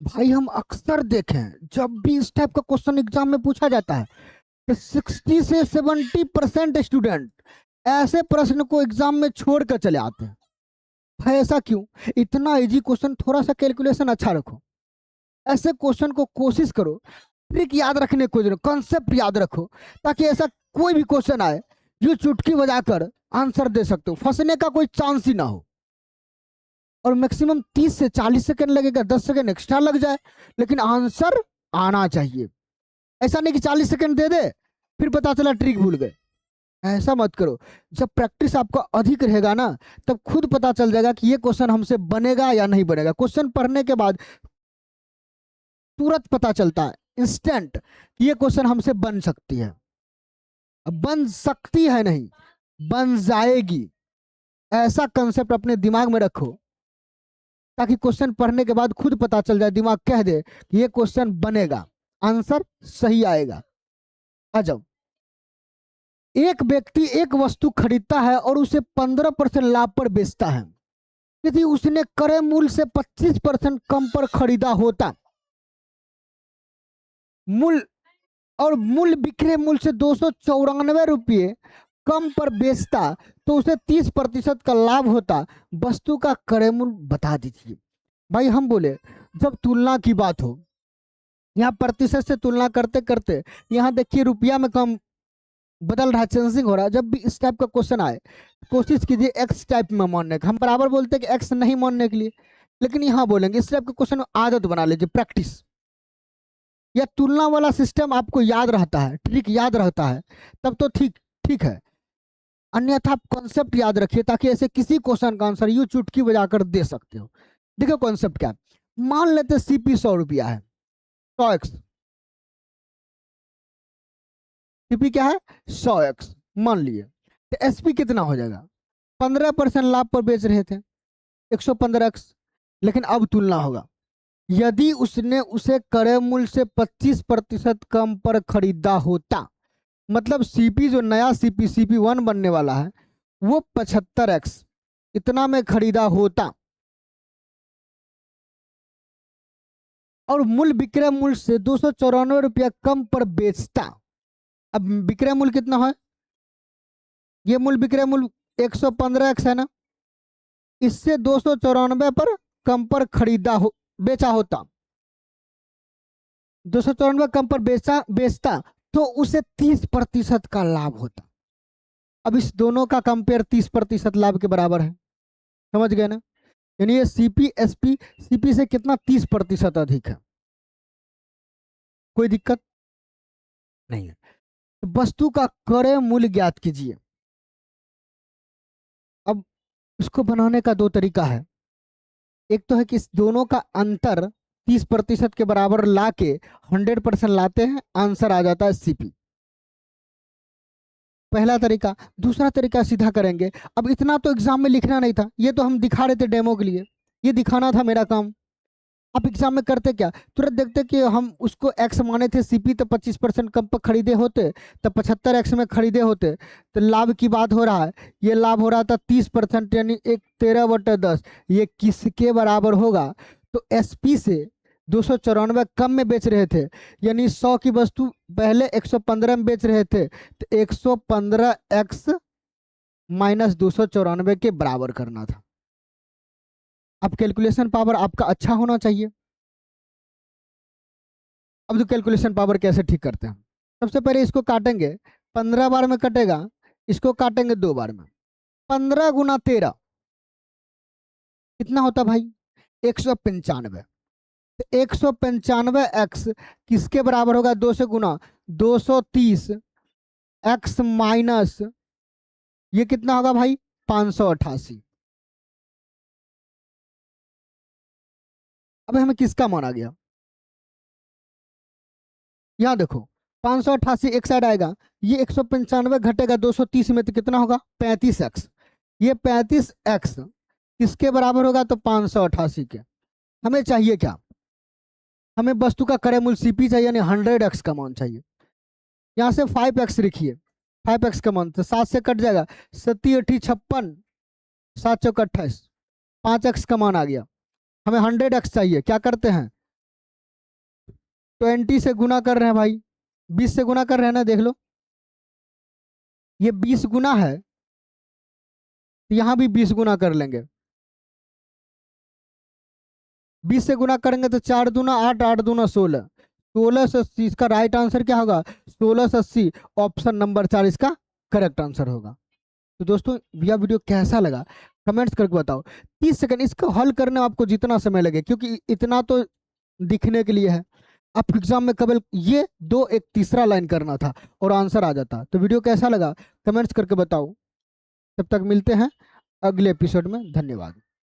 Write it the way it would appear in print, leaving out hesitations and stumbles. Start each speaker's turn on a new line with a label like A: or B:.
A: भाई हम अक्सर देखें जब भी इस टाइप का क्वेश्चन एग्जाम में पूछा जाता है तो 60 से 70% स्टूडेंट ऐसे प्रश्न को एग्जाम में छोड़ कर चले आते हैं। भाई ऐसा क्यों? इतना इजी क्वेश्चन, थोड़ा सा कैलकुलेशन अच्छा रखो। ऐसे क्वेश्चन को कोशिश करो ट्रिक याद रखने को, कॉन्सेप्ट याद रखो, ताकि ऐसा कोई भी क्वेश्चन आए जो चुटकी बजाकर आंसर दे सकते हो, फंसने का कोई चांस ही ना हो। और मैक्सिमम 30 से 40 सेकंड लगेगा, 10 सेकंड एक्स्ट्रा लग जाए, लेकिन आंसर आना चाहिए। ऐसा नहीं कि 40 सेकंड दे दे फिर पता चला ट्रिक भूल गए। ऐसा मत करो। जब प्रैक्टिस आपका अधिक रहेगा ना, तब खुद पता चल जाएगा कि ये क्वेश्चन हमसे बनेगा या नहीं बनेगा। क्वेश्चन पढ़ने के बाद तुरंत पता चलता है, इंस्टेंट, कि ये क्वेश्चन हमसे बन सकती है। अब बन सकती है नहीं, बन जाएगी। ऐसा कंसेप्ट अपने दिमाग में रखो ताकि क्वेश्चन पढ़ने के बाद खुद पता चल जाए, दिमाग कह दे कि ये क्वेश्चन बनेगा, आंसर सही आएगा। आ जाओ। एक व्यक्ति एक वस्तु खरीदता है और उसे 15% लाभ पर बेचता है। यदि उसने क्रय मूल्य से 25% कम पर खरीदा होता, मूल्य और मूल्य विक्रय मूल्य से 294 रुपये कम पर बेचता, तो उसे 30% का लाभ होता। वस्तु का क्रय मूल्य बता दीजिए। भाई हम बोले जब तुलना की बात हो, यहाँ प्रतिशत से तुलना करते करते यहाँ देखिए रुपया में कम बदल रहा है, चेंजिंग हो रहा है। जब भी इस टाइप का क्वेश्चन आए कोशिश कीजिए एक्स टाइप में मानने का। हम बराबर बोलते हैं कि एक्स नहीं मानने के लिए, लेकिन यहाँ बोलेंगे इस टाइप का क्वेश्चन आदत बना लीजिए, प्रैक्टिस। या तुलना वाला सिस्टम आपको याद रहता है, ट्रिक याद रहता है, तब तो ठीक ठीक है। अन्यथा आप कॉन्सेप्ट याद रखिए ताकि ऐसे किसी क्वेश्चन का आंसर यू चुटकी बजाकर दे सकते हो। देखो कॉन्सेप्ट क्या है। मान लेते सीपी 100 रुपया है, 100x। सीपी क्या है? 100x मान लिए। तो एसपी कितना हो जाएगा? 15% लाभ पर बेच रहे थे, 115x। लेकिन अब तुलना होगा, यदि उसने उसे क्रय मूल्य से 25% कम पर खरीदा होता, मतलब सीपी जो नया सीपी CP1 बनने वाला है वो 75x इतना में खरीदा होता, और मूल्य विक्रय मूल्य से 294 रुपया कम पर बेचता। अब विक्रय मूल्य कितना है? ये मूल्य विक्रय मूल्य 115x है ना, इससे 294 पर कम पर खरीदा हो, बेचा होता, 294 कम पर बेचता, तो उसे 30% का लाभ होता। अब इस दोनों का कंपेयर 30% लाभ के बराबर है, समझ गए ना? यानी ये सीपी एसपी सीपी से कितना 30% अधिक है। कोई दिक्कत नहीं है। तो वस्तु का क्रय मूल्य ज्ञात कीजिए। अब इसको बनाने का दो तरीका है। एक तो है कि इस दोनों का अंतर 30% के बराबर ला के 100% लाते हैं, आंसर आ जाता है सीपी। पहला तरीका। दूसरा तरीका सीधा करेंगे। अब इतना तो एग्जाम में लिखना नहीं था, ये तो हम दिखा रहे थे डेमो के लिए, ये दिखाना था मेरा काम। आप एग्जाम में करते क्या, तुरंत देखते कि हम उसको एक्स माने थे, सीपी तो 25% कम पर खरीदे होते, तो 75x में खरीदे होते, तो लाभ की बात हो रहा है। ये लाभ हो रहा था 30%, यानी एक 13/10। ये किसके बराबर होगा? तो एसपी से 294 कम में बेच रहे थे, यानी 100 की वस्तु पहले 115 में बेच रहे थे, तो 115x माइनस 294 के बराबर करना था। अब कैलकुलेशन पावर आपका अच्छा होना चाहिए। अब जो कैलकुलेशन पावर कैसे ठीक करते हैं, सबसे पहले इसको काटेंगे, 15 बार में कटेगा, इसको काटेंगे 2 बार में। 15 गुना 13 कितना होता भाई? 195। तो 195x किसके बराबर होगा? 2 से गुना, 230x माइनस ये कितना होगा भाई? 588। अब हमें किसका माना गया? यहाँ देखो, 588 एक साइड आएगा, ये 195 घटेगा 230 में, तो कितना होगा? 35x। ये 35x किसके बराबर होगा? तो 588 के। हमें चाहिए क्या? हमें वस्तु का क्रय मूल्य सीपी चाहिए, यानी 100x का मान चाहिए। यहाँ से 5x लिखिए, 5x का मान तो 7 से कट जाएगा, 7 8 56, 7 चौक 28, 5x का मान आ गया। हमें 100x चाहिए, क्या करते हैं? 20 से गुना कर रहे हैं भाई, 20 से गुना कर रहे हैं ना, देख लो ये 20 गुना है, तो यहाँ भी 20 गुना कर लेंगे। 20 से गुना करेंगे तो 4 दूना 8, 8 दूना 16, 1680। इसका राइट आंसर क्या होगा? 1680, ऑप्शन नंबर 4 इसका करेक्ट आंसर होगा। तो दोस्तों यह वीडियो कैसा लगा कमेंट्स करके बताओ। 30 सेकंड इसको हल करने में आपको जितना समय लगे, क्योंकि इतना तो दिखने के लिए है, आप एग्जाम में केवल ये दो एक तीसरा लाइन करना था और आंसर आ जाता। तो वीडियो कैसा लगा कमेंट्स करके बताओ। तब तक मिलते हैं अगले एपिसोड में, धन्यवाद।